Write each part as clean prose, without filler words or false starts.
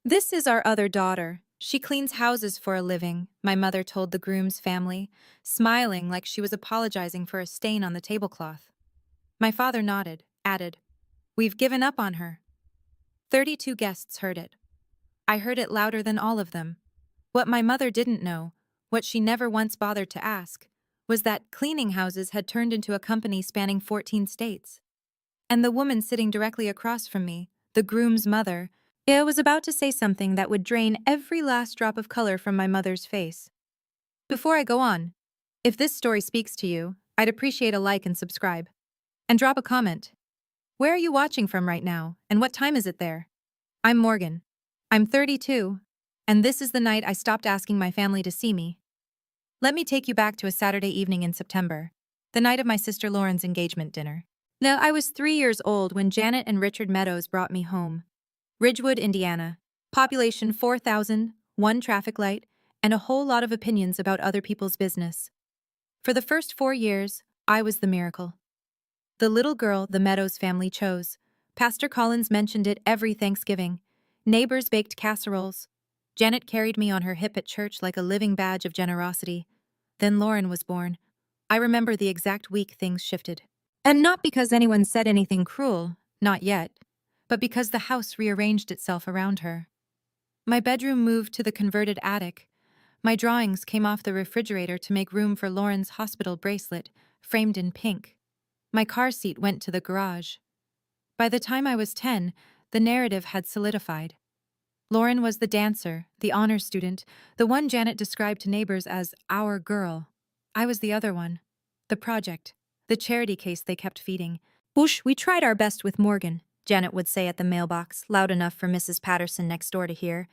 This is our other daughter. She cleans houses for a living, my mother told the groom's family, smiling like she was apologizing for a stain on the tablecloth. My father nodded, added, "We've given up on her." 32 guests heard it. I heard it louder than all of them. What my mother didn't know, what she never once bothered to ask, was that cleaning houses had turned into a company spanning 14 states. And the woman sitting directly across from me, the groom's mother, I was about to say something that would drain every last drop of color from my mother's face. Before I go on, if this story speaks to you, I'd appreciate a like and subscribe. And drop a comment. Where are you watching from right now, and what time is it there? I'm Morgan. I'm 32, and this is the night I stopped asking my family to see me. Let me take you back to a Saturday evening in September, the night of my sister Lauren's engagement dinner. Now, I was 3 years old when Janet and Richard Meadows brought me home. Ridgewood, Indiana. Population 4,000, one traffic light, and a whole lot of opinions about other people's business. For the first 4 years, I was the miracle. The little girl the Meadows family chose. Pastor Collins mentioned it every Thanksgiving. Neighbors baked casseroles. Janet carried me on her hip at church like a living badge of generosity. Then Lauren was born. I remember the exact week things shifted. And not because anyone said anything cruel, not yet, but because the house rearranged itself around her. My bedroom moved to the converted attic. My drawings came off the refrigerator to make room for Lauren's hospital bracelet, framed in pink. My car seat went to the garage. By the time I was 10, the narrative had solidified. Lauren was the dancer, the honor student, the one Janet described to neighbors as our girl. I was the other one. The project. The charity case they kept feeding. "Whoosh, we tried our best with Morgan," Janet would say at the mailbox, loud enough for Mrs. Patterson next door to hear.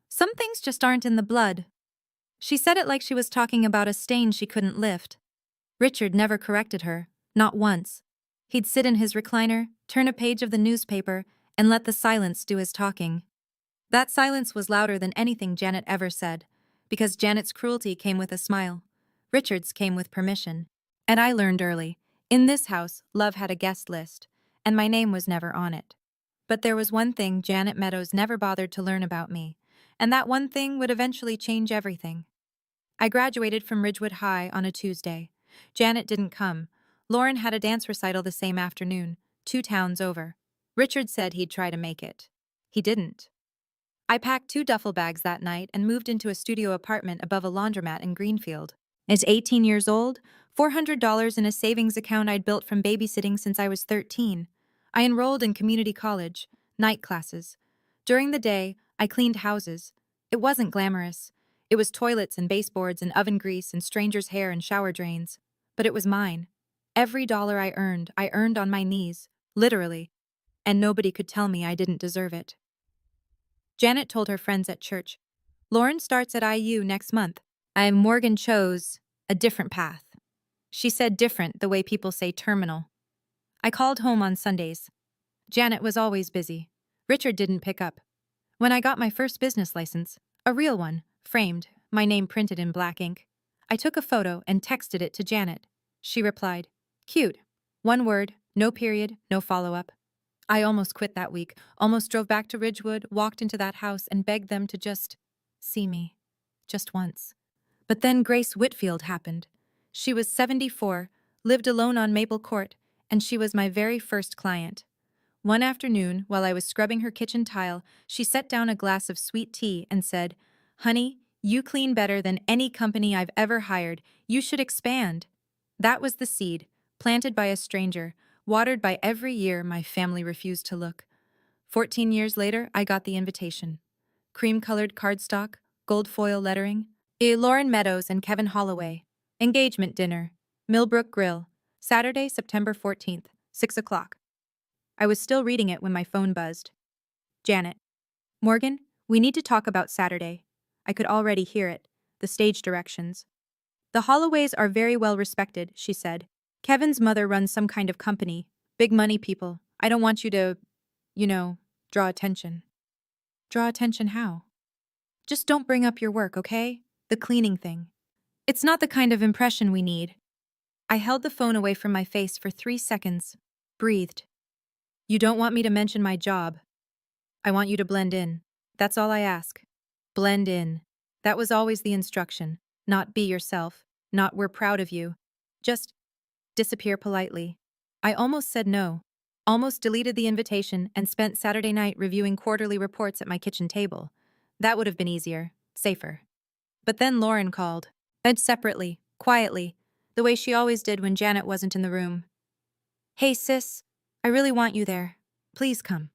"Some things just aren't in the blood." She said it like she was talking about a stain she couldn't lift. Richard never corrected her, not once. He'd sit in his recliner, turn a page of the newspaper, and let the silence do his talking. That silence was louder than anything Janet ever said, because Janet's cruelty came with a smile. Richard's came with permission. And I learned early, in this house, love had a guest list, and my name was never on it. But there was one thing Janet Meadows never bothered to learn about me, and that one thing would eventually change everything. I graduated from Ridgewood High on a Tuesday. Janet didn't come. Lauren had a dance recital the same afternoon, 2 towns over. Richard said he'd try to make it. He didn't. I packed 2 duffel bags that night and moved into a studio apartment above a laundromat in Greenfield. At 18 years old, $400 in a savings account I'd built from babysitting since I was 13. I enrolled in community college, night classes. During the day, I cleaned houses. It wasn't glamorous. It was toilets and baseboards and oven grease and strangers' hair and shower drains. But it was mine. Every dollar I earned on my knees, literally. And nobody could tell me I didn't deserve it. Janet told her friends at church, "Lauren starts at IU next month." Morgan chose a different path. She said different the way people say terminal. I called home on Sundays. Janet was always busy. Richard didn't pick up. When I got my first business license, a real one, framed, my name printed in black ink, I took a photo and texted it to Janet. She replied, "Cute. One word, no period, no follow-up." I almost quit that week, almost drove back to Ridgewood, walked into that house and begged them to just see me. Just once. But then Grace Whitfield happened. She was 74, lived alone on Maple Court, and she was my very first client. One afternoon, while I was scrubbing her kitchen tile, she set down a glass of sweet tea and said, "Honey, you clean better than any company I've ever hired. You should expand." That was the seed, planted by a stranger, watered by every year my family refused to look. 14 years later, I got the invitation. Cream-colored cardstock, gold foil lettering. Lauren Meadows and Kevin Holloway. Engagement dinner. Millbrook Grill. Saturday, September 14th, 6 o'clock. I was still reading it when my phone buzzed. Janet. "Morgan, we need to talk about Saturday." I could already hear it, the stage directions. "The Holloways are very well respected," she said. "Kevin's mother runs some kind of company. Big money people. I don't want you to, draw attention." "Draw attention how?" "Just don't bring up your work, okay? The cleaning thing. It's not the kind of impression we need." I held the phone away from my face for 3 seconds. Breathed. "You don't want me to mention my job. I want you to blend in. That's all I ask. Blend in. That was always the instruction. Not be yourself. Not we're proud of you. Just disappear politely. I almost said no. Almost deleted the invitation and spent Saturday night reviewing quarterly reports at my kitchen table. That would have been easier, safer. But then Lauren called. Bed separately, quietly, the way she always did when Janet wasn't in the room. Hey sis, I really want you there. Please come.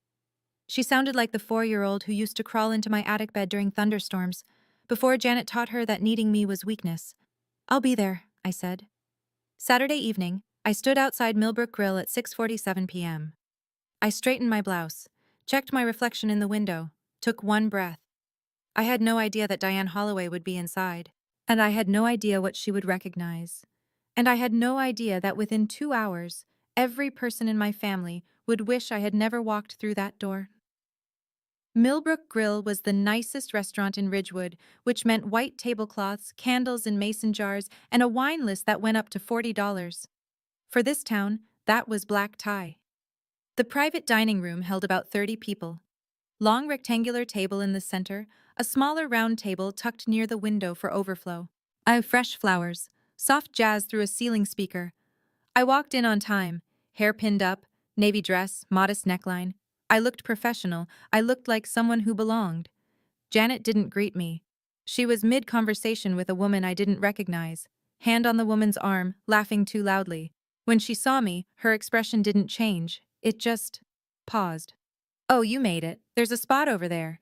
She sounded like the 4-year-old who used to crawl into my attic bed during thunderstorms, before Janet taught her that needing me was weakness. I'll be there, I said. Saturday evening, I stood outside Millbrook Grill at 6:47 p.m. I straightened my blouse, checked my reflection in the window, took one breath. I had no idea that Diane Holloway would be inside, and I had no idea what she would recognize. And I had no idea that within 2 hours, every person in my family would wish I had never walked through that door. Millbrook Grill was the nicest restaurant in Ridgewood, which meant white tablecloths, candles in mason jars, and a wine list that went up to $40. For this town, that was black tie. The private dining room held about 30 people. Long rectangular table in the center, a smaller round table tucked near the window for overflow. I have fresh flowers, soft jazz through a ceiling speaker. I walked in on time, hair pinned up, navy dress, modest neckline. I looked professional. I looked like someone who belonged. Janet didn't greet me. She was mid-conversation with a woman I didn't recognize, hand on the woman's arm, laughing too loudly. When she saw me, her expression didn't change. It just paused. Oh, you made it. There's a spot over there.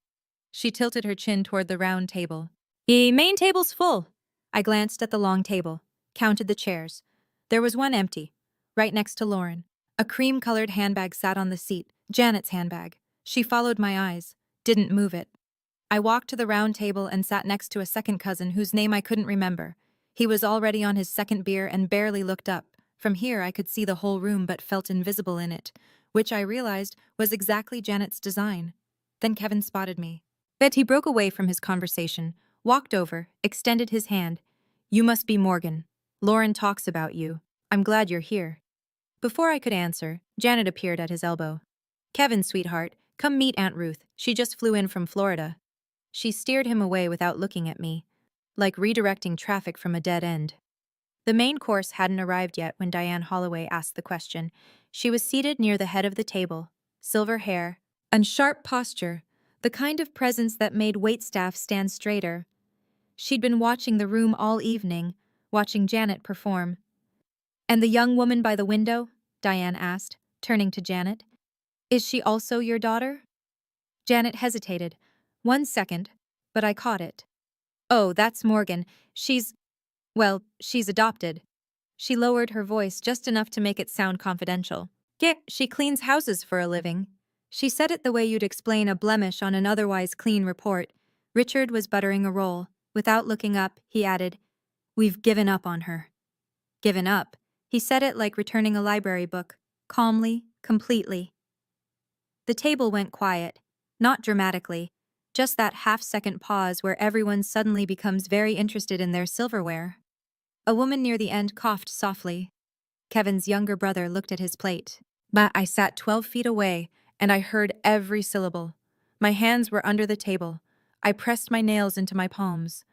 She tilted her chin toward the round table. The main table's full. I glanced at the long table, counted the chairs. There was one empty, right next to Lauren. A cream-colored handbag sat on the seat, Janet's handbag. She followed my eyes, didn't move it. I walked to the round table and sat next to a second cousin whose name I couldn't remember. He was already on his second beer and barely looked up. From here I could see the whole room but felt invisible in it, which I realized was exactly Janet's design. Then Kevin spotted me. Bet he broke away from his conversation, walked over, extended his hand. You must be Morgan. Lauren talks about you. I'm glad you're here. Before I could answer, Janet appeared at his elbow. Kevin, sweetheart, come meet Aunt Ruth. She just flew in from Florida. She steered him away without looking at me, like redirecting traffic from a dead end. The main course hadn't arrived yet when Diane Holloway asked the question. She was seated near the head of the table, silver hair, and sharp posture, the kind of presence that made waitstaff stand straighter. She'd been watching the room all evening, watching Janet perform. And the young woman by the window? Diane asked, turning to Janet. Is she also your daughter? Janet hesitated. 1 second, but I caught it. Oh, that's Morgan. She's adopted. She lowered her voice just enough to make it sound confidential. Yeah, she cleans houses for a living. She said it the way you'd explain a blemish on an otherwise clean report. Richard was buttering a roll. Without looking up, he added, We've given up on her. Given up? He said it like returning a library book, calmly, completely. The table went quiet, not dramatically, just that half-second pause where everyone suddenly becomes very interested in their silverware. A woman near the end coughed softly. Kevin's younger brother looked at his plate. But I sat 12 feet away, and I heard every syllable. My hands were under the table. I pressed my nails into my palms.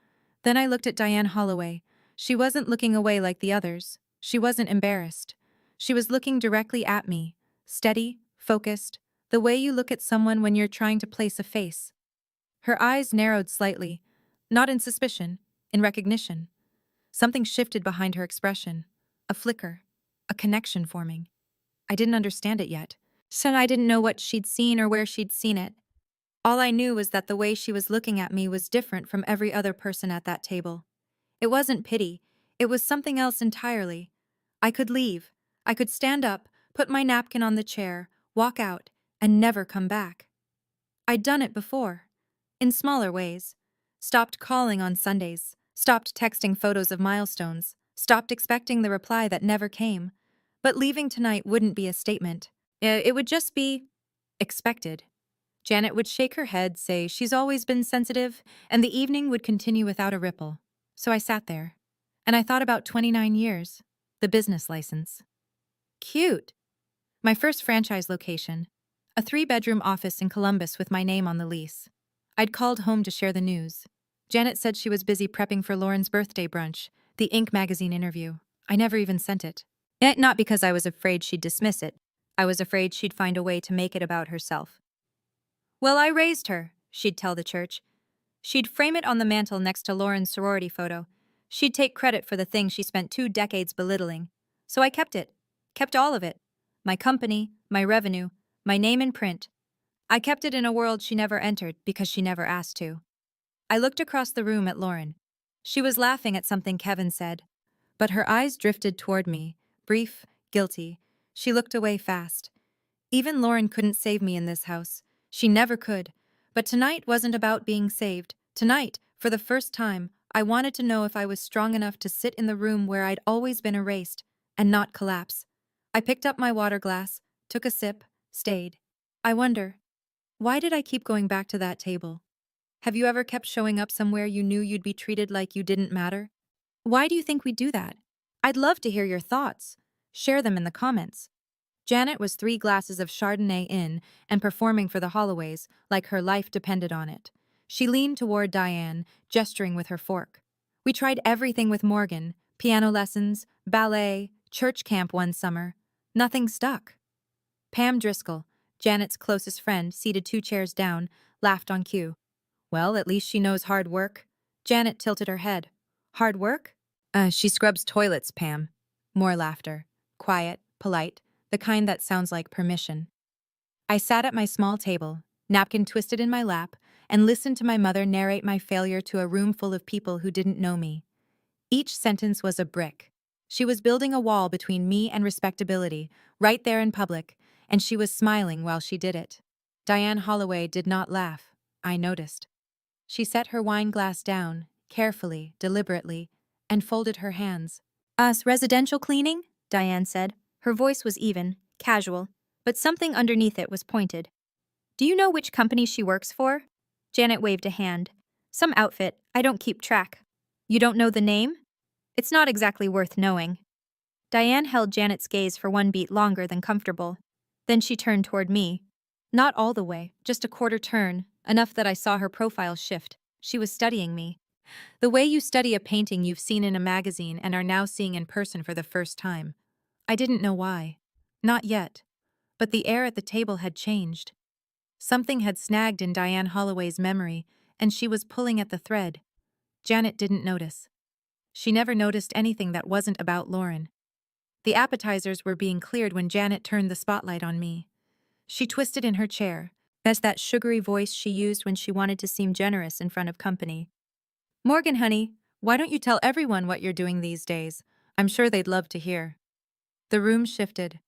Then I looked at Diane Holloway. She wasn't looking away like the others. She wasn't embarrassed. She was looking directly at me, steady, focused, the way you look at someone when you're trying to place a face. Her eyes narrowed slightly, not in suspicion, in recognition. Something shifted behind her expression. A flicker, a connection forming. I didn't understand it yet. So I didn't know what she'd seen or where she'd seen it. All I knew was that the way she was looking at me was different from every other person at that table. It wasn't pity. It was something else entirely. I could leave. I could stand up, put my napkin on the chair, walk out, and never come back. I'd done it before. In smaller ways. Stopped calling on Sundays. Stopped texting photos of milestones. Stopped expecting the reply that never came. But leaving tonight wouldn't be a statement. It would just be expected. Janet would shake her head, say she's always been sensitive, and the evening would continue without a ripple. So I sat there. And I thought about 29 years. The business license. Cute. My first franchise location. A 3-bedroom office in Columbus with my name on the lease. I'd called home to share the news. Janet said she was busy prepping for Lauren's birthday brunch, the Inc. magazine interview. I never even sent it. Not because I was afraid she'd dismiss it. I was afraid she'd find a way to make it about herself. Well, I raised her, she'd tell the church. She'd frame it on the mantel next to Lauren's sorority photo. She'd take credit for the thing she spent 2 decades belittling. So I kept it. Kept all of it. My company, my revenue, my name in print. I kept it in a world she never entered because she never asked to. I looked across the room at Lauren. She was laughing at something Kevin said. But her eyes drifted toward me, brief, guilty. She looked away fast. Even Lauren couldn't save me in this house. She never could. But tonight wasn't about being saved. Tonight, for the first time, I wanted to know if I was strong enough to sit in the room where I'd always been erased, and not collapse. I picked up my water glass, took a sip, stayed. I wonder, why did I keep going back to that table? Have you ever kept showing up somewhere you knew you'd be treated like you didn't matter? Why do you think we do that? I'd love to hear your thoughts. Share them in the comments. Janet was 3 glasses of Chardonnay in and performing for the Holloways like her life depended on it. She leaned toward Diane, gesturing with her fork. We tried everything with Morgan, piano lessons, ballet, church camp one summer. Nothing stuck. Pam Driscoll, Janet's closest friend, seated 2 chairs down, laughed on cue. Well, at least she knows hard work. Janet tilted her head. Hard work? She scrubs toilets, Pam. More laughter. Quiet, polite, the kind that sounds like permission. I sat at my small table, napkin twisted in my lap, and listened to my mother narrate my failure to a room full of people who didn't know me. Each sentence was a brick. She was building a wall between me and respectability, right there in public, and she was smiling while she did it. Diane Holloway did not laugh. I noticed. She set her wine glass down, carefully, deliberately, and folded her hands. Us residential cleaning? Diane said. Her voice was even, casual, but something underneath it was pointed. Do you know which company she works for? Janet waved a hand. Some outfit, I don't keep track. You don't know the name? It's not exactly worth knowing. Diane held Janet's gaze for 1 beat longer than comfortable. Then she turned toward me. Not all the way, just a quarter turn, enough that I saw her profile shift. She was studying me. The way you study a painting you've seen in a magazine and are now seeing in person for the first time. I didn't know why. Not yet. But the air at the table had changed. Something had snagged in Diane Holloway's memory, and she was pulling at the thread. Janet didn't notice. She never noticed anything that wasn't about Lauren. The appetizers were being cleared when Janet turned the spotlight on me. She twisted in her chair, as that sugary voice she used when she wanted to seem generous in front of company. Morgan, honey, why don't you tell everyone what you're doing these days? I'm sure they'd love to hear. The room shifted.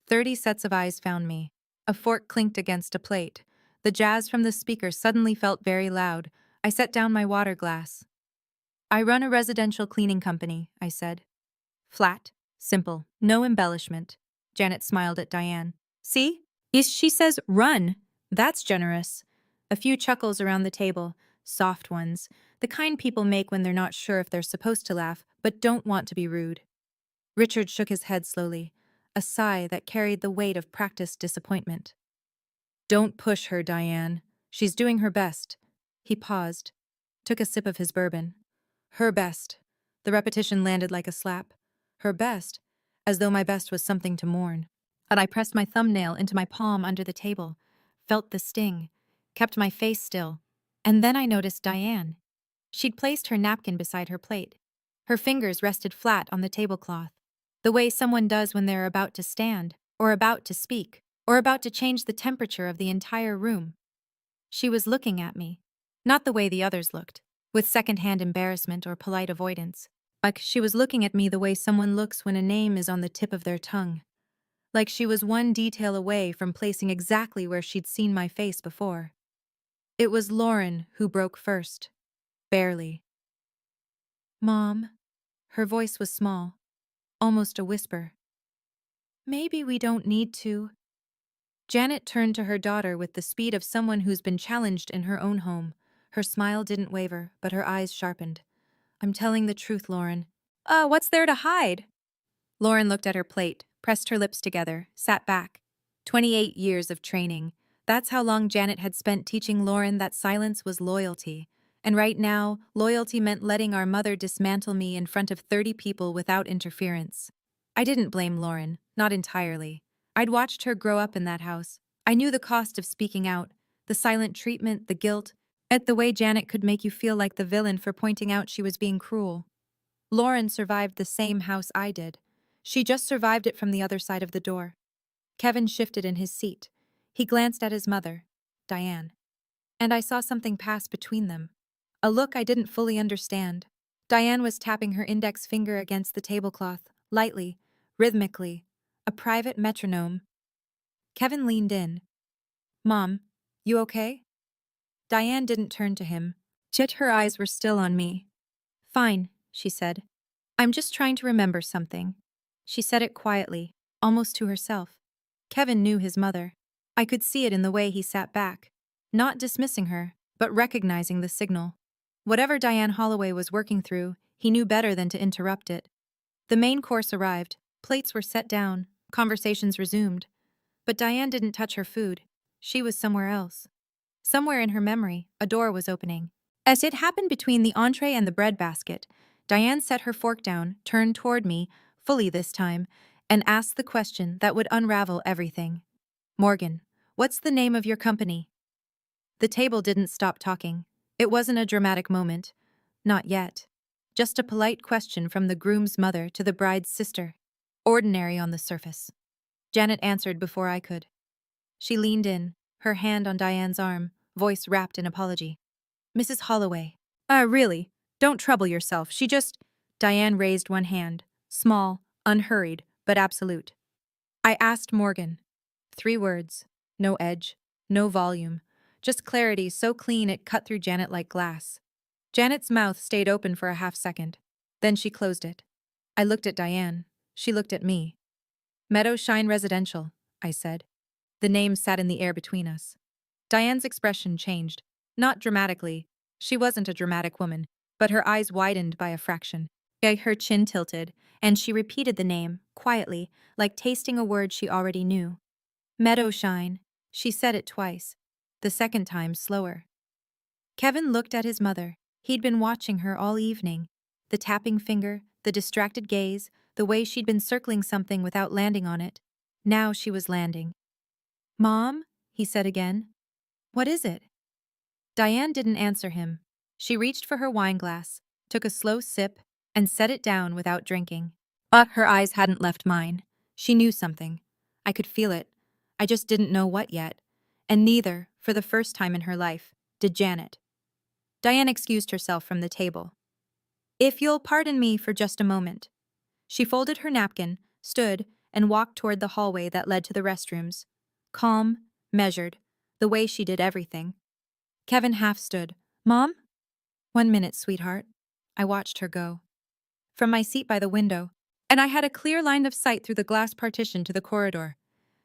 30 sets of eyes found me. A fork clinked against a plate. The jazz from the speaker suddenly felt very loud. I set down my water glass. I run a residential cleaning company, I said. Flat, simple, no embellishment. Janet smiled at Diane. See? She says run. That's generous. A few chuckles around the table, soft ones, the kind people make when they're not sure if they're supposed to laugh, but don't want to be rude. Richard shook his head slowly, a sigh that carried the weight of practiced disappointment. Don't push her, Diane. She's doing her best. He paused, took a sip of his bourbon. Her best. The repetition landed like a slap. Her best, as though my best was something to mourn. And I pressed my thumbnail into my palm under the table, felt the sting, kept my face still. And then I noticed Diane. She'd placed her napkin beside her plate. Her fingers rested flat on the tablecloth, the way someone does when they're about to stand, or about to speak, or about to change the temperature of the entire room. She was looking at me, not the way the others looked, with second-hand embarrassment or polite avoidance. Like she was looking at me the way someone looks when a name is on the tip of their tongue. Like she was one detail away from placing exactly where she'd seen my face before. It was Lauren who broke first. Barely. Mom. Her voice was small, almost a whisper. Maybe we don't need to. Janet turned to her daughter with the speed of someone who's been challenged in her own home. Her smile didn't waver, but her eyes sharpened. I'm telling the truth, Lauren. What's there to hide? Lauren looked at her plate, pressed her lips together, sat back. 28 years of training, That's how long Janet had spent teaching Lauren that silence was loyalty. And right now, loyalty meant letting our mother dismantle me in front of 30 people without interference. I didn't blame Lauren, not entirely. I'd watched her grow up in that house. I knew the cost of speaking out, the silent treatment, the guilt, at the way Janet could make you feel like the villain for pointing out she was being cruel. Lauren survived the same house I did. She just survived it from the other side of the door. Kevin shifted in his seat. He glanced at his mother, Diane. And I saw something pass between them. A look I didn't fully understand. Diane was tapping her index finger against the tablecloth, lightly, rhythmically, a private metronome. Kevin leaned in. Mom, you okay? Diane didn't turn to him, yet her eyes were still on me. Fine, she said. I'm just trying to remember something. She said it quietly, almost to herself. Kevin knew his mother. I could see it in the way he sat back, not dismissing her, but recognizing the signal. Whatever Diane Holloway was working through, he knew better than to interrupt it. The main course arrived, plates were set down, conversations resumed. But Diane didn't touch her food. She was somewhere else. Somewhere in her memory, a door was opening. As it happened between the entree and the bread basket, Diane set her fork down, turned toward me, fully this time, and asked the question that would unravel everything. Morgan, what's the name of your company? The table didn't stop talking. It wasn't a dramatic moment. Not yet. Just a polite question from the groom's mother to the bride's sister. Ordinary on the surface. Janet answered before I could. She leaned in, her hand on Diane's arm, voice wrapped in apology. Mrs. Holloway. Really, don't trouble yourself. She just... Diane raised one hand, small, unhurried, but absolute. I asked Morgan. 3 words. No edge, no volume. Just clarity so clean it cut through Janet like glass. Janet's mouth stayed open for a half second. Then she closed it. I looked at Diane. She looked at me. Meadow Shine Residential, I said. The name sat in the air between us. Diane's expression changed. Not dramatically. She wasn't a dramatic woman, but her eyes widened by a fraction. Her chin tilted, and she repeated the name, quietly, like tasting a word she already knew. Meadow Shine. She said it twice. The second time slower. Kevin looked at his mother. He'd been watching her all evening. The tapping finger, the distracted gaze, the way she'd been circling something without landing on it. Now she was landing. Mom, he said again. What is it? Diane didn't answer him. She reached for her wineglass, took a slow sip, and set it down without drinking. But her eyes hadn't left mine. She knew something. I could feel it. I just didn't know what yet. And neither, for the first time in her life, did Janet. Diane excused herself from the table. If you'll pardon me for just a moment. She folded her napkin, stood, and walked toward the hallway that led to the restrooms. Calm, measured, the way she did everything. Kevin half stood. Mom? 1 minute, sweetheart. I watched her go. From my seat by the window, and I had a clear line of sight through the glass partition to the corridor.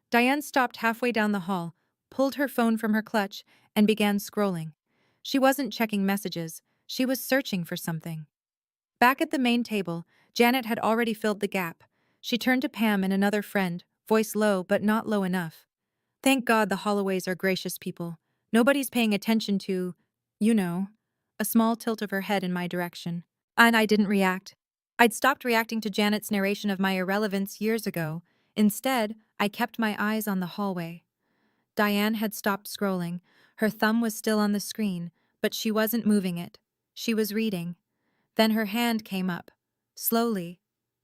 Diane stopped halfway down the hall, pulled her phone from her clutch, and began scrolling. She wasn't checking messages. She was searching for something. Back at the main table, Janet had already filled the gap. She turned to Pam and another friend, voice low but not low enough. Thank God the Holloways are gracious people. Nobody's paying attention to, you know, a small tilt of her head in my direction. And I didn't react. I'd stopped reacting to Janet's narration of my irrelevance years ago. Instead, I kept my eyes on the hallway. Diane had stopped scrolling. Her thumb was still on the screen, but she wasn't moving it. She was reading. Then her hand came up, slowly,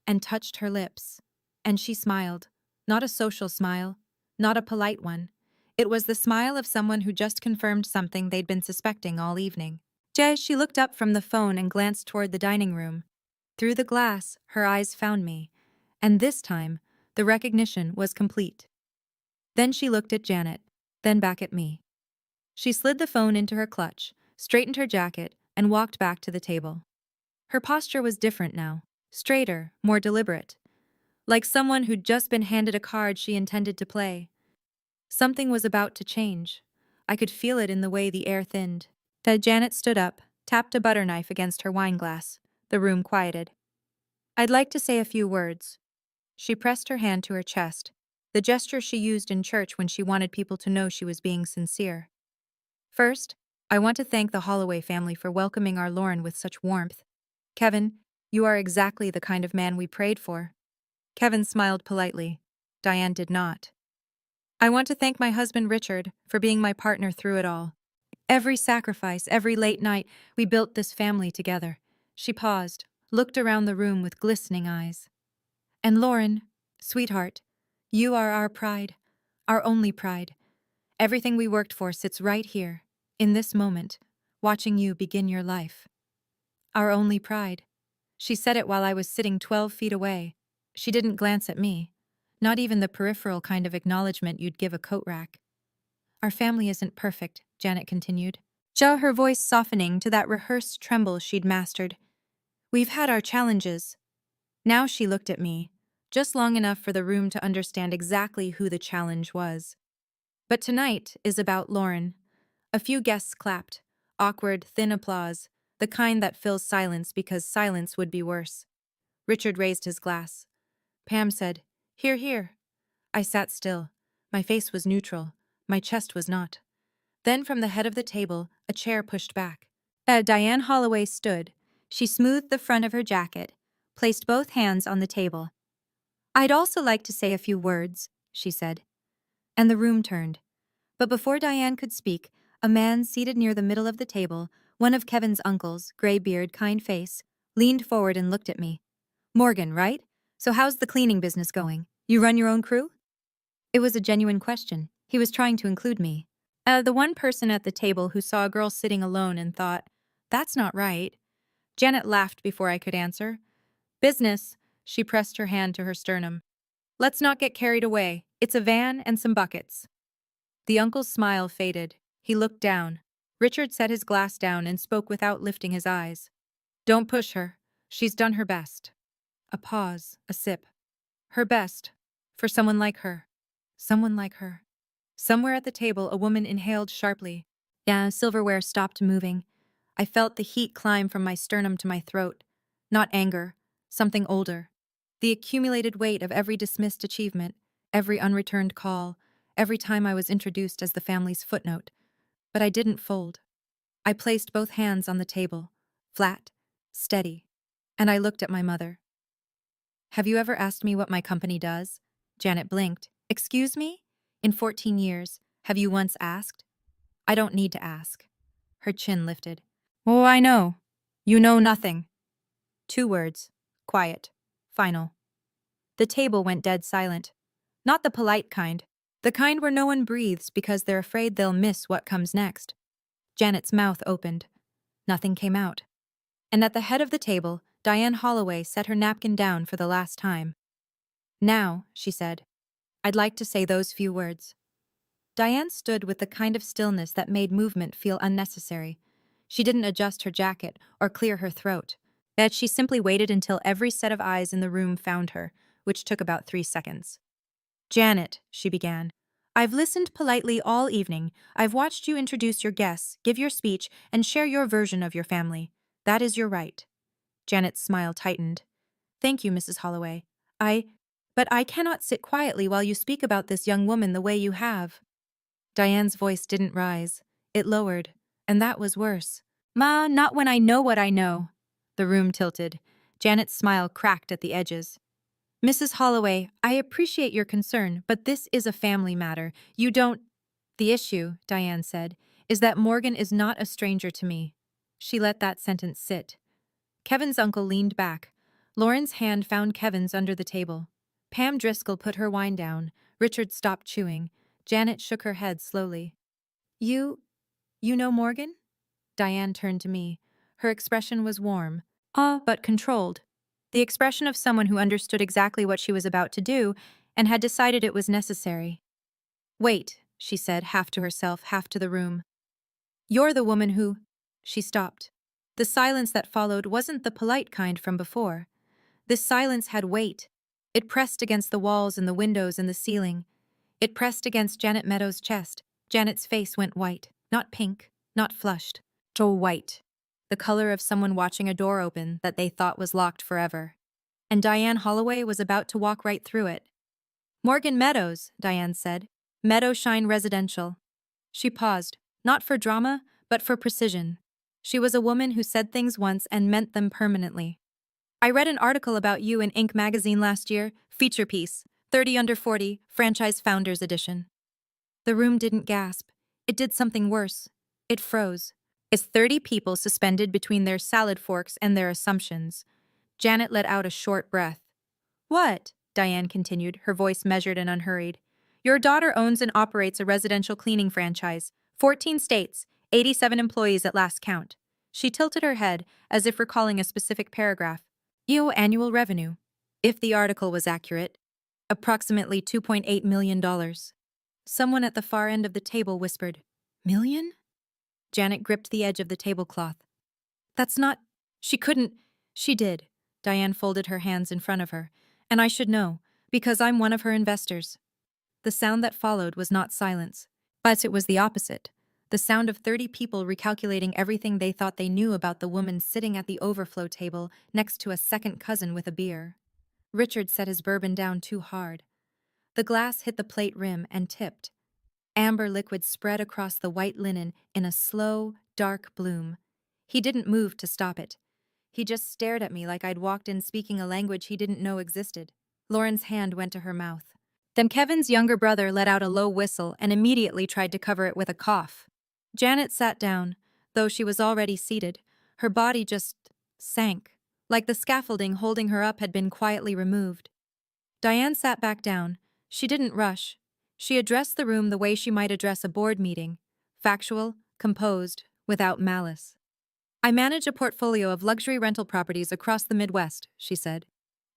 and touched her lips. And she smiled. Not a social smile, not a polite one. It was the smile of someone who just confirmed something they'd been suspecting all evening. She looked up from the phone and glanced toward the dining room. Through the glass, her eyes found me. And this time, the recognition was complete. Then she looked at Janet, then back at me. She slid the phone into her clutch, straightened her jacket, and walked back to the table. Her posture was different now, straighter, more deliberate. Like someone who'd just been handed a card she intended to play. Something was about to change. I could feel it in the way the air thinned. Janet stood up, tapped a butter knife against her wineglass. The room quieted. I'd like to say a few words. She pressed her hand to her chest. the gesture she used in church when she wanted people to know she was being sincere. First, I want to thank the Holloway family for welcoming our Lauren with such warmth. Kevin, you are exactly the kind of man we prayed for. Kevin smiled politely. Diane did not. I want to thank my husband Richard for being my partner through it all. Every sacrifice, every late night, we built this family together. She paused, looked around the room with glistening eyes. And Lauren, sweetheart, you are our pride, our only pride. Everything we worked for sits right here, in this moment, watching you begin your life. Our only pride. She said it while I was sitting 12 feet away. She didn't glance at me, not even the peripheral kind of acknowledgement you'd give a coat rack. Our family isn't perfect, Janet continued, her voice softening to that rehearsed tremble she'd mastered. We've had our challenges. Now she looked at me, just long enough for the room to understand exactly who the challenge was. But tonight is about Lauren. A few guests clapped, awkward, thin applause, the kind that fills silence because silence would be worse. Richard raised his glass. Pam said, "Hear, hear." I sat still. My face was neutral. My chest was not. Then from the head of the table, a chair pushed back. Diane Holloway stood. She smoothed the front of her jacket, placed both hands on the table. "I'd also like to say a few words," she said. And the room turned. But before Diane could speak, a man seated near the middle of the table, one of Kevin's uncles, gray beard, kind face, leaned forward and looked at me. "Morgan, right? So how's the cleaning business going? You run your own crew?" It was a genuine question. He was trying to include me. The one person at the table who saw a girl sitting alone and thought, "That's not right." Janet laughed before I could answer. "Business." She pressed her hand to her sternum. "Let's not get carried away. It's a van and some buckets." The uncle's smile faded. He looked down. Richard set his glass down and spoke without lifting his eyes. "Don't push her. She's done her best." A pause, a sip. Her best. For someone like her. Someone like her. Somewhere at the table, a woman inhaled sharply. Silverware stopped moving. I felt the heat climb from my sternum to my throat. Not anger. Something older. The accumulated weight of every dismissed achievement, every unreturned call, every time I was introduced as the family's footnote. But I didn't fold. I placed both hands on the table, flat, steady, and I looked at my mother. "Have you ever asked me what my company does?" Janet blinked. "Excuse me? In 14 years, have you once asked?" "I don't need to ask." Her chin lifted. "Oh, I know. You know nothing." 2 words. Quiet. Final. The table went dead silent. Not the polite kind. The kind where no one breathes because they're afraid they'll miss what comes next. Janet's mouth opened. Nothing came out. And at the head of the table, Diane Holloway set her napkin down for the last time. "Now," she said, "I'd like to say those few words." Diane stood with the kind of stillness that made movement feel unnecessary. She didn't adjust her jacket or clear her throat. That she simply waited until every set of eyes in the room found her, which took about 3 seconds. "Janet," she began, "I've listened politely all evening. I've watched you introduce your guests, give your speech, and share your version of your family. That is your right." Janet's smile tightened. "Thank you, Mrs. Holloway. But I cannot sit quietly while you speak about this young woman the way you have." Diane's voice didn't rise. It lowered, and that was worse. "Ma, not when I know what I know." The room tilted. Janet's smile cracked at the edges. "Mrs. Holloway, I appreciate your concern, but this is a family matter. You don't—" "The issue," Diane said, "is that Morgan is not a stranger to me." She let that sentence sit. Kevin's uncle leaned back. Lauren's hand found Kevin's under the table. Pam Driscoll put her wine down. Richard stopped chewing. Janet shook her head slowly. You know Morgan?" Diane turned to me. Her expression was warm, but controlled. The expression of someone who understood exactly what she was about to do and had decided it was necessary. "Wait," she said, half to herself, half to the room. "You're the woman who—" She stopped. The silence that followed wasn't the polite kind from before. This silence had weight. It pressed against the walls and the windows and the ceiling. It pressed against Janet Meadows' chest. Janet's face went white, not pink, not flushed, white. The color of someone watching a door open that they thought was locked forever. And Diane Holloway was about to walk right through it. Morgan Meadows, Diane said. Meadowshine Residential. She paused, not for drama, but for precision. She was a woman who said things once and meant them permanently. I read an article about you in Inc. magazine last year, feature piece, 30 under 40, franchise founders edition. The room didn't gasp. It did something worse. It froze. As 30 people suspended between their salad forks and their assumptions. Janet let out a short breath. What? Diane continued, her voice measured and unhurried. Your daughter owns and operates a residential cleaning franchise. 14 states, 87 employees at last count. She tilted her head, as if recalling a specific paragraph. Annual revenue. If the article was accurate, approximately $2.8 million. Someone at the far end of the table whispered, Million? Janet gripped the edge of the tablecloth. That's not... She couldn't... She did. Diane folded her hands in front of her. And I should know, because I'm one of her investors. The sound that followed was not silence, but it was the opposite. The sound of 30 people recalculating everything they thought they knew about the woman sitting at the overflow table next to a second cousin with a beer. Richard set his bourbon down too hard. The glass hit the plate rim and tipped. Amber liquid spread across the white linen in a slow, dark bloom. He didn't move to stop it. He just stared at me like I'd walked in speaking a language he didn't know existed. Lauren's hand went to her mouth. Then Kevin's younger brother let out a low whistle and immediately tried to cover it with a cough. Janet sat down, though she was already seated. Her body just sank, like the scaffolding holding her up had been quietly removed. Diane sat back down. She didn't rush. She addressed the room the way she might address a board meeting, factual, composed, without malice. I manage a portfolio of luxury rental properties across the Midwest, she said.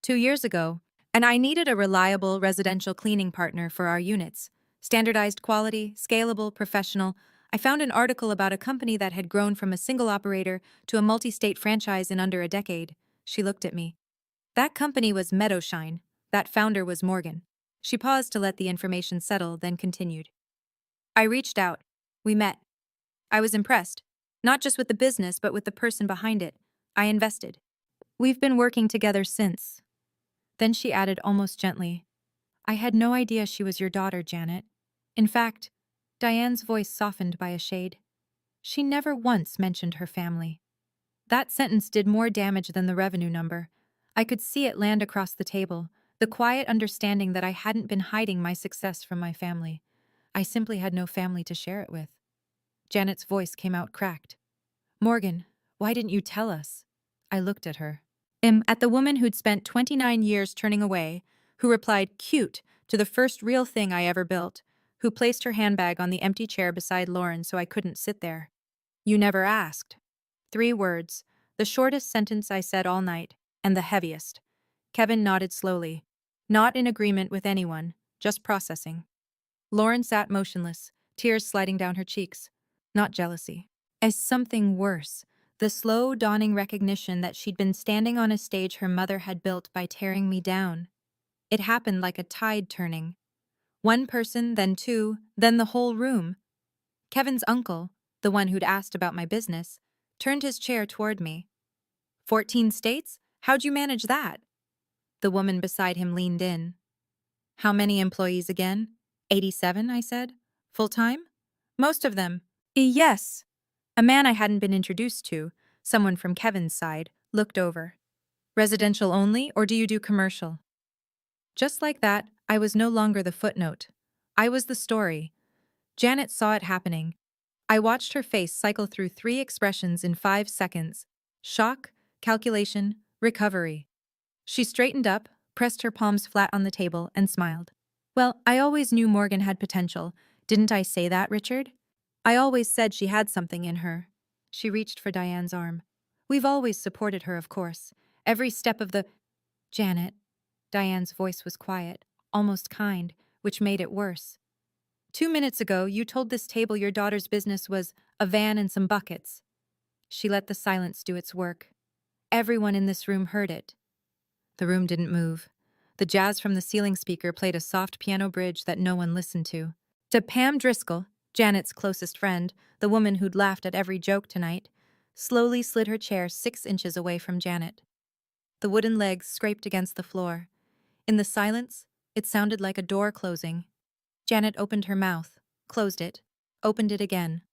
2 years ago, and I needed a reliable residential cleaning partner for our units. Standardized quality, scalable, professional. I found an article about a company that had grown from a single operator to a multi-state franchise in under a decade. She looked at me. That company was Meadowshine. That founder was Morgan. She paused to let the information settle, then continued. I reached out. We met. I was impressed. Not just with the business, but with the person behind it. I invested. We've been working together since. Then she added almost gently, I had no idea she was your daughter, Janet. In fact, Diane's voice softened by a shade. She never once mentioned her family. That sentence did more damage than the revenue number. I could see it land across the table, the quiet understanding that I hadn't been hiding my success from my family. I simply had no family to share it with. Janet's voice came out cracked. Morgan, why didn't you tell us? I looked at her. At the woman who'd spent 29 years turning away, who replied cute to the first real thing I ever built, who placed her handbag on the empty chair beside Lauren so I couldn't sit there. You never asked. 3 words, the shortest sentence I said all night, and the heaviest. Kevin nodded slowly, not in agreement with anyone, just processing. Lauren sat motionless, tears sliding down her cheeks. Not jealousy. As something worse. The slow dawning recognition that she'd been standing on a stage her mother had built by tearing me down. It happened like a tide turning. 1 person, then 2, then the whole room. Kevin's uncle, the one who'd asked about my business, turned his chair toward me. 14 states? How'd you manage that? The woman beside him leaned in. How many employees again? 87, I said. Full-time? Most of them. Yes. A man I hadn't been introduced to, someone from Kevin's side, looked over. Residential only, or do you do commercial? Just like that, I was no longer the footnote. I was the story. Janet saw it happening. I watched her face cycle through 3 expressions in 5 seconds. Shock, calculation, recovery. She straightened up, pressed her palms flat on the table, and smiled. Well, I always knew Morgan had potential. Didn't I say that, Richard? I always said she had something in her. She reached for Diane's arm. We've always supported her, of course. Every step of the... Janet. Diane's voice was quiet, almost kind, which made it worse. 2 minutes ago, you told this table your daughter's business was a van and some buckets. She let the silence do its work. Everyone in this room heard it. The room didn't move. The jazz from the ceiling speaker played a soft piano bridge that no one listened to. To Pam Driscoll, Janet's closest friend, the woman who'd laughed at every joke tonight, slowly slid her chair 6 inches away from Janet. The wooden legs scraped against the floor. In the silence, It sounded like a door closing. Janet opened her mouth, closed it, opened it again.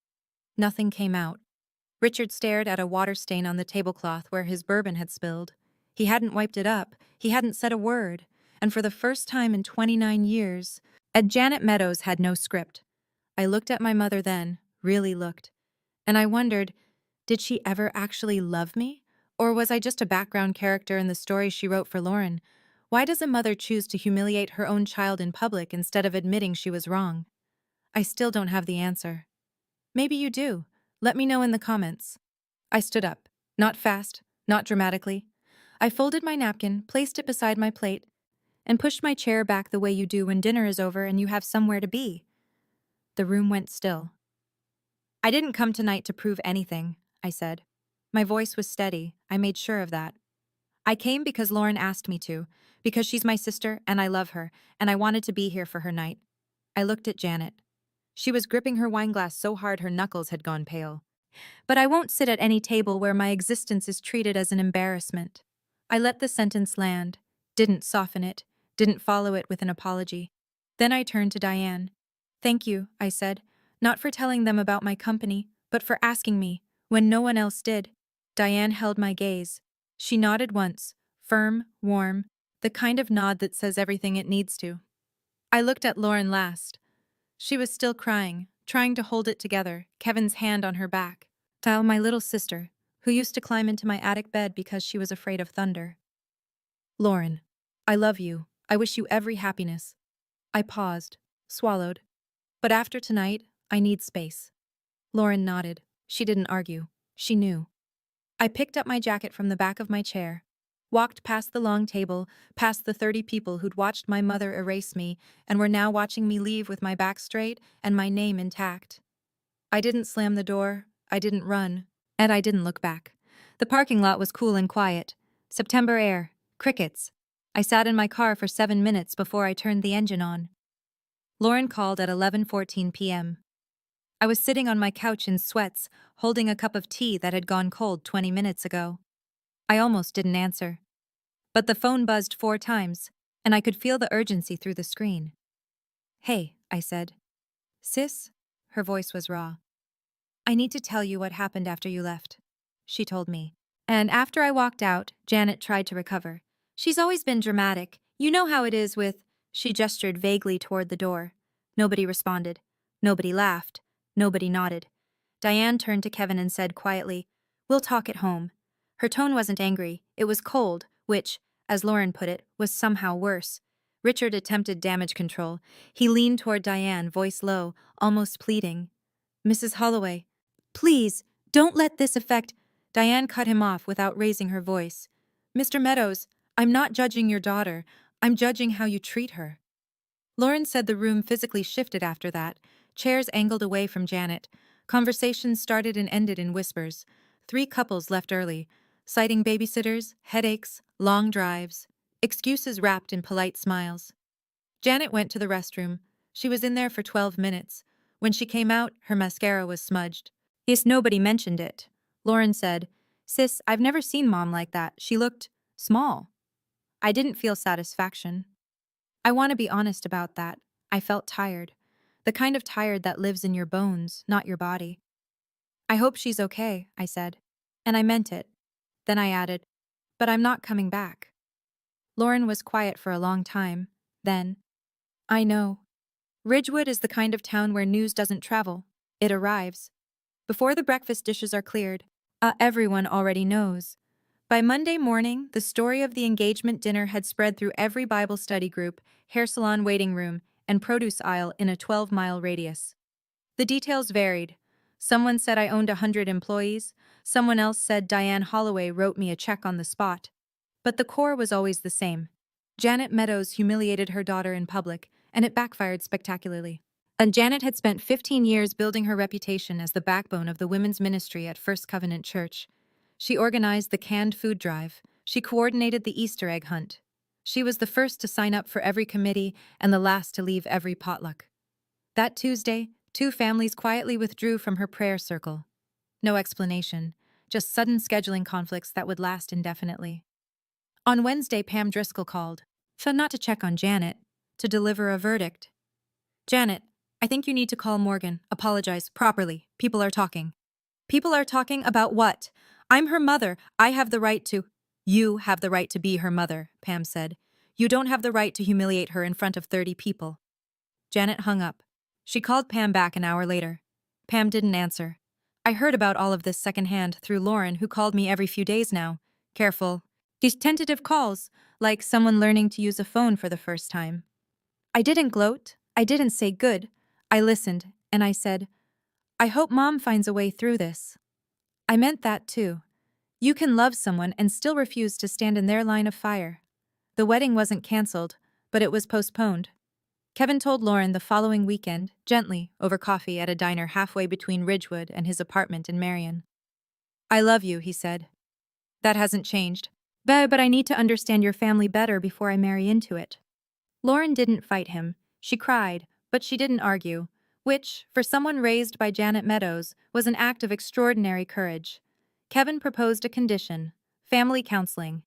Nothing came out. Richard stared at a water stain on the tablecloth where his bourbon had spilled. He hadn't wiped it up, he hadn't said a word, and for the first time in 29 years, Janet Meadows had no script. I looked at my mother then, really looked, and I wondered, did she ever actually love me? Or was I just a background character in the story she wrote for Lauren? Why does a mother choose to humiliate her own child in public instead of admitting she was wrong? I still don't have the answer. Maybe you do. Let me know in the comments. I stood up. Not fast, not dramatically. I folded my napkin, placed it beside my plate, and pushed my chair back the way you do when dinner is over and you have somewhere to be. The room went still. I didn't come tonight to prove anything, I said. My voice was steady. I made sure of that. I came because Lauren asked me to, because she's my sister and I love her, and I wanted to be here for her night. I looked at Janet. She was gripping her wineglass so hard her knuckles had gone pale. But I won't sit at any table where my existence is treated as an embarrassment. I let the sentence land, didn't soften it, didn't follow it with an apology. Then I turned to Diane. Thank you, I said, not for telling them about my company, but for asking me, when no one else did. Diane held my gaze. She nodded once, firm, warm, the kind of nod that says everything it needs to. I looked at Lauren last. She was still crying, trying to hold it together, Kevin's hand on her back. Tile, my little sister, who used to climb into my attic bed because she was afraid of thunder. Lauren, I love you. I wish you every happiness. I paused, swallowed. But after tonight, I need space. Lauren nodded. She didn't argue. She knew. I picked up my jacket from the back of my chair, walked past the long table, past the 30 people who'd watched my mother erase me and were now watching me leave with my back straight and my name intact. I didn't slam the door, I didn't run, and I didn't look back. The parking lot was cool and quiet. September air, crickets. I sat in my car for 7 minutes before I turned the engine on. Lauren called at 11:14 p.m. I was sitting on my couch in sweats, holding a cup of tea that had gone cold 20 minutes ago. I almost didn't answer. But the phone buzzed 4 times, and I could feel the urgency through the screen. Hey, I said. Sis? Her voice was raw. I need to tell you what happened after you left, she told me. And after I walked out, Janet tried to recover. She's always been dramatic. You know how it is with... She gestured vaguely toward the door. Nobody responded. Nobody laughed. Nobody nodded. Diane turned to Kevin and said quietly, "We'll talk at home." Her tone wasn't angry. It was cold, which, as Lauren put it, was somehow worse. Richard attempted damage control. He leaned toward Diane, voice low, almost pleading. "Mrs. Holloway, please, don't let this affect..." Diane cut him off without raising her voice. "Mr. Meadows, I'm not judging your daughter. I'm judging how you treat her." Lauren said the room physically shifted after that. Chairs angled away from Janet. Conversations started and ended in whispers. 3 couples left early, citing babysitters, headaches, long drives, excuses wrapped in polite smiles. Janet went to the restroom. She was in there for 12 minutes. When she came out, her mascara was smudged. Yes, nobody mentioned it. Lauren said, "Sis, I've never seen Mom like that. She looked small." I didn't feel satisfaction. I want to be honest about that. I felt tired. The kind of tired that lives in your bones, not your body. "I hope she's okay," I said. And I meant it. Then I added, "But I'm not coming back." Lauren was quiet for a long time. Then, "I know. Ridgewood is the kind of town where news doesn't travel. It arrives. Before the breakfast dishes are cleared, everyone already knows." By Monday morning, the story of the engagement dinner had spread through every Bible study group, hair salon waiting room, and produce aisle in a 12-mile radius. The details varied. Someone said I owned 100 employees. Someone else said Diane Holloway wrote me a check on the spot. But the core was always the same. Janet Meadows humiliated her daughter in public, and it backfired spectacularly. And Janet had spent 15 years building her reputation as the backbone of the women's ministry at First Covenant Church. She organized the canned food drive. She coordinated the Easter egg hunt. She was the first to sign up for every committee and the last to leave every potluck. That Tuesday, 2 families quietly withdrew from her prayer circle. No explanation, just sudden scheduling conflicts that would last indefinitely. On Wednesday, Pam Driscoll called. Not to check on Janet, to deliver a verdict. Janet, I think you need to call Morgan, apologize properly. People are talking. People are talking about what? I'm her mother. I have the right to. You have the right to be her mother, Pam said. You don't have the right to humiliate her in front of 30 people. Janet hung up. She called Pam back an hour later. Pam didn't answer. I heard about all of this secondhand through Lauren, who called me every few days now. Careful. These tentative calls, like someone learning to use a phone for the first time. I didn't gloat. I didn't say good. I listened, and I said, I hope Mom finds a way through this. I meant that too. You can love someone and still refuse to stand in their line of fire. The wedding wasn't canceled, but it was postponed. Kevin told Lauren the following weekend, gently, over coffee at a diner halfway between Ridgewood and his apartment in Marion. I love you, he said. That hasn't changed. But I need to understand your family better before I marry into it. Lauren didn't fight him. She cried, but she didn't argue, which, for someone raised by Janet Meadows, was an act of extraordinary courage. Kevin proposed a condition: family counseling.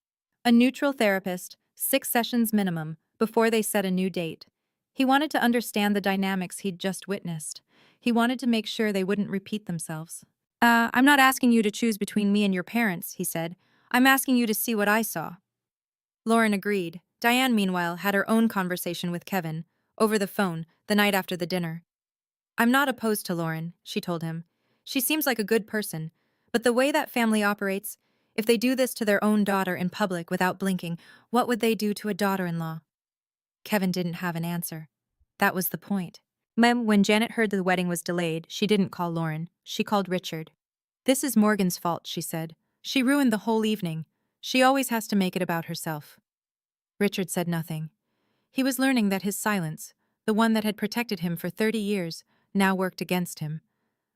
A neutral therapist, 6 sessions minimum, before they set a new date. He wanted to understand the dynamics he'd just witnessed. He wanted to make sure they wouldn't repeat themselves. I'm not asking you to choose between me and your parents, he said. I'm asking you to see what I saw. Lauren agreed. Diane, meanwhile, had her own conversation with Kevin, over the phone, the night after the dinner. I'm not opposed to Lauren, she told him. She seems like a good person, but the way that family operates, if they do this to their own daughter in public without blinking, what would they do to a daughter-in-law? Kevin didn't have an answer. That was the point. When Janet heard the wedding was delayed, she didn't call Lauren. She called Richard. This is Morgan's fault, she said. She ruined the whole evening. She always has to make it about herself. Richard said nothing. He was learning that his silence, the one that had protected him for 30 years, now worked against him.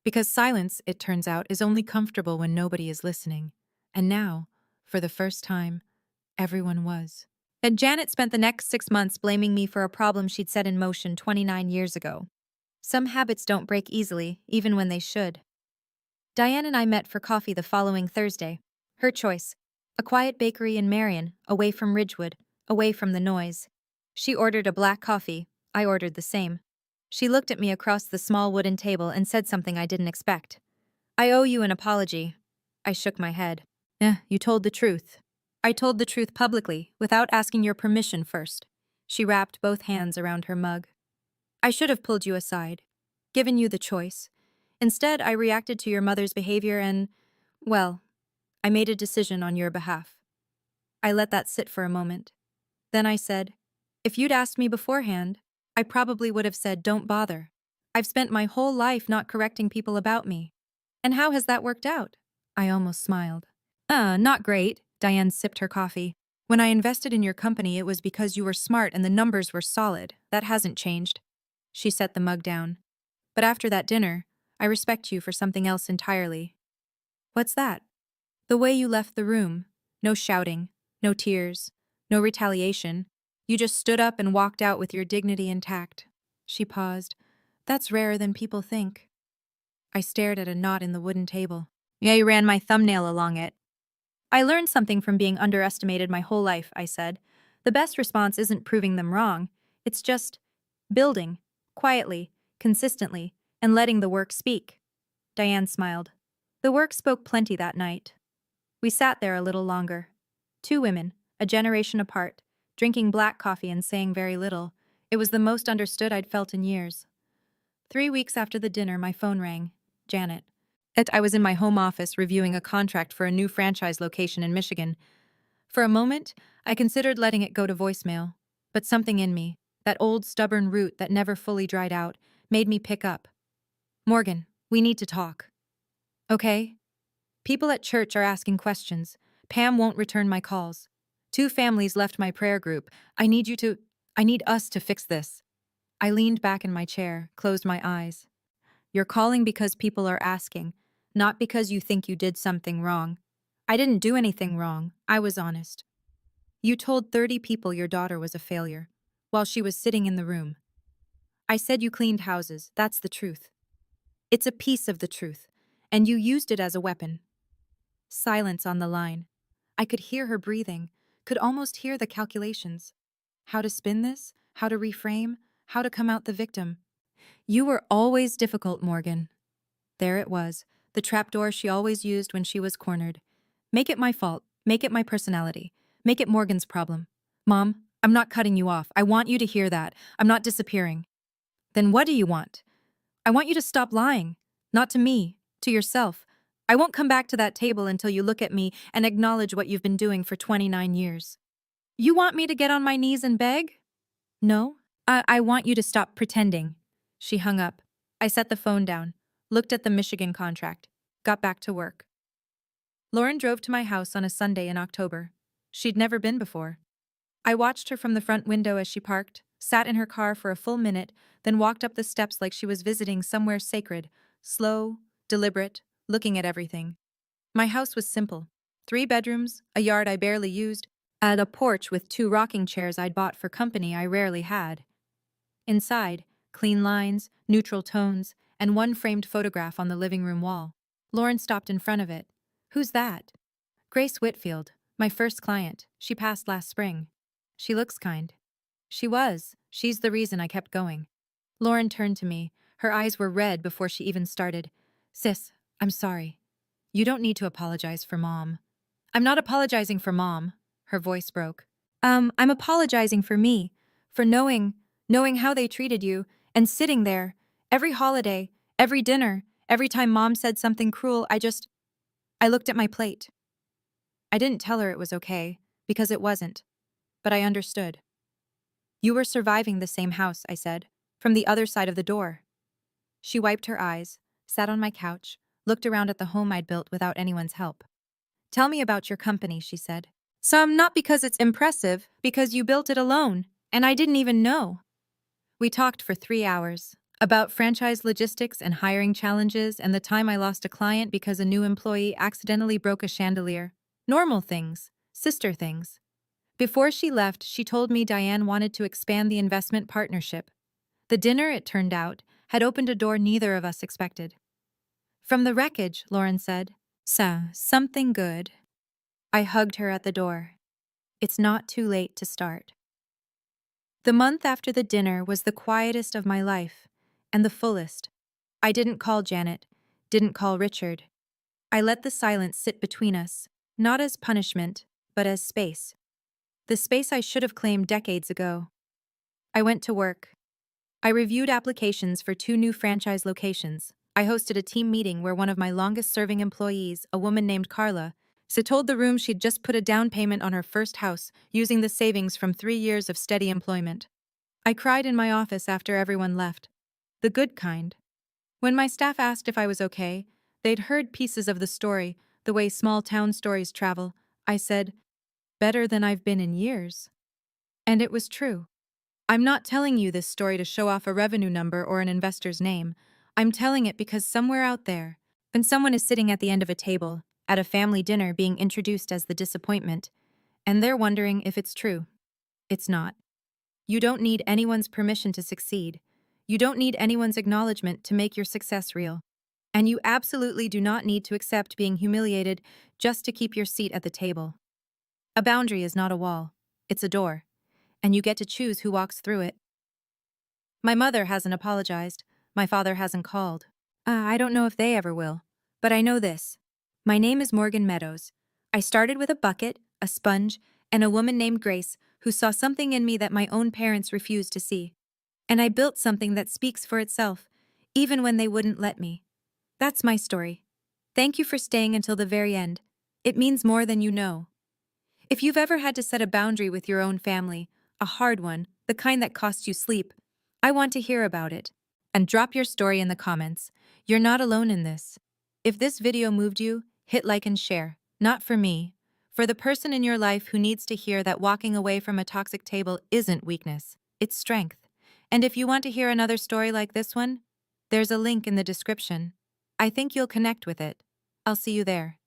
Because silence, it turns out, is only comfortable when nobody is listening. And now, for the first time, everyone was. And Janet spent the next 6 months blaming me for a problem she'd set in motion 29 years ago. Some habits don't break easily, even when they should. Diane and I met for coffee the following Thursday. Her choice. A quiet bakery in Marion, away from Ridgewood, away from the noise. She ordered a black coffee. I ordered the same. She looked at me across the small wooden table and said something I didn't expect. I owe you an apology. I shook my head. You told the truth. I told the truth publicly, without asking your permission first. She wrapped both hands around her mug. I should have pulled you aside, given you the choice. Instead, I reacted to your mother's behavior and, well, I made a decision on your behalf. I let that sit for a moment. Then I said, if you'd asked me beforehand, I probably would have said, don't bother. I've spent my whole life not correcting people about me. And how has that worked out? I almost smiled. Not great. Diane sipped her coffee. When I invested in your company, it was because you were smart and the numbers were solid. That hasn't changed. She set the mug down. But after that dinner, I respect you for something else entirely. What's that? The way you left the room. No shouting, no tears, no retaliation. You just stood up and walked out with your dignity intact. She paused. That's rarer than people think. I stared at a knot in the wooden table. Yeah, you ran my thumbnail along it. I learned something from being underestimated my whole life, I said. The best response isn't proving them wrong. It's just building, quietly, consistently, and letting the work speak. Diane smiled. The work spoke plenty that night. We sat there a little longer. 2 women, a generation apart, drinking black coffee and saying very little. It was the most understood I'd felt in years. 3 weeks after the dinner, my phone rang. Janet. I was in my home office reviewing a contract for a new franchise location in Michigan. For a moment, I considered letting it go to voicemail. But something in me, that old stubborn root that never fully dried out, made me pick up. Morgan, we need to talk. Okay? People at church are asking questions. Pam won't return my calls. 2 families left my prayer group. I need us to fix this. I leaned back in my chair, closed my eyes. You're calling because people are asking, not because you think you did something wrong. I didn't do anything wrong. I was honest. You told 30 people your daughter was a failure, while she was sitting in the room. I said you cleaned houses. That's the truth. It's a piece of the truth, and you used it as a weapon. Silence on the line. I could hear her breathing, could almost hear the calculations. How to spin this? how to reframe, how to come out the victim. You were always difficult, Morgan. There it was, the trapdoor she always used when she was cornered. Make it my fault. Make it my personality. Make it Morgan's problem. Mom, I'm not cutting you off. I want you to hear that. I'm not disappearing. Then what do you want? I want you to stop lying. Not to me, to yourself. I won't come back to that table until you look at me and acknowledge what you've been doing for 29 years. You want me to get on my knees and beg? No. I want you to stop pretending. She hung up. I set the phone down, looked at the Michigan contract, got back to work. Lauren drove to my house on a Sunday in October. She'd never been before. I watched her from the front window as she parked, sat in her car for a full minute, then walked up the steps like she was visiting somewhere sacred, slow, deliberate, looking at everything. My house was simple. 3 bedrooms, a yard I barely used, and a porch with 2 rocking chairs I'd bought for company I rarely had. Inside, clean lines, neutral tones, and 1 framed photograph on the living room wall. Lauren stopped in front of it. Who's that? Grace Whitfield, my first client. She passed last spring. She looks kind. She was. She's the reason I kept going. Lauren turned to me. Her eyes were red before she even started. Sis, I'm sorry. You don't need to apologize for Mom. I'm not apologizing for Mom. Her voice broke. I'm apologizing for me. For knowing how they treated you, and sitting there, every holiday, every dinner, every time Mom said something cruel, I looked at my plate. I didn't tell her it was okay, because it wasn't. But I understood. You were surviving the same house, I said, from the other side of the door. She wiped her eyes, sat on my couch, looked around at the home I'd built without anyone's help. Tell me about your company, she said. Some, not because it's impressive, because you built it alone, and I didn't even know. We talked for 3 hours, about franchise logistics and hiring challenges and the time I lost a client because a new employee accidentally broke a chandelier. Normal things, sister things. Before she left, she told me Diane wanted to expand the investment partnership. The dinner, it turned out, had opened a door neither of us expected. From the wreckage, Lauren said. Something good. I hugged her at the door. It's not too late to start. The month after the dinner was the quietest of my life, and the fullest. I didn't call Janet, didn't call Richard. I let the silence sit between us, not as punishment, but as space. The space I should have claimed decades ago. I went to work. I reviewed applications for 2 new franchise locations. I hosted a team meeting where one of my longest-serving employees, a woman named Carla, told the room she'd just put a down payment on her first house using the savings from 3 years of steady employment. I cried in my office after everyone left. The good kind. When my staff asked if I was okay, they'd heard pieces of the story, the way small-town stories travel. I said, better than I've been in years. And it was true. I'm not telling you this story to show off a revenue number or an investor's name. I'm telling it because somewhere out there, when someone is sitting at the end of a table, at a family dinner being introduced as the disappointment, and they're wondering if it's true. It's not. You don't need anyone's permission to succeed. You don't need anyone's acknowledgement to make your success real. And you absolutely do not need to accept being humiliated just to keep your seat at the table. A boundary is not a wall. It's a door. And you get to choose who walks through it. My mother hasn't apologized. My father hasn't called. I don't know if they ever will. But I know this. My name is Morgan Meadows. I started with a bucket, a sponge, and a woman named Grace who saw something in me that my own parents refused to see. And I built something that speaks for itself, even when they wouldn't let me. That's my story. Thank you for staying until the very end. It means more than you know. If you've ever had to set a boundary with your own family, a hard one, the kind that costs you sleep, I want to hear about it. And drop your story in the comments. You're not alone in this. If this video moved you, hit like and share. Not for me. For the person in your life who needs to hear that walking away from a toxic table isn't weakness, it's strength. And if you want to hear another story like this one, there's a link in the description. I think you'll connect with it. I'll see you there.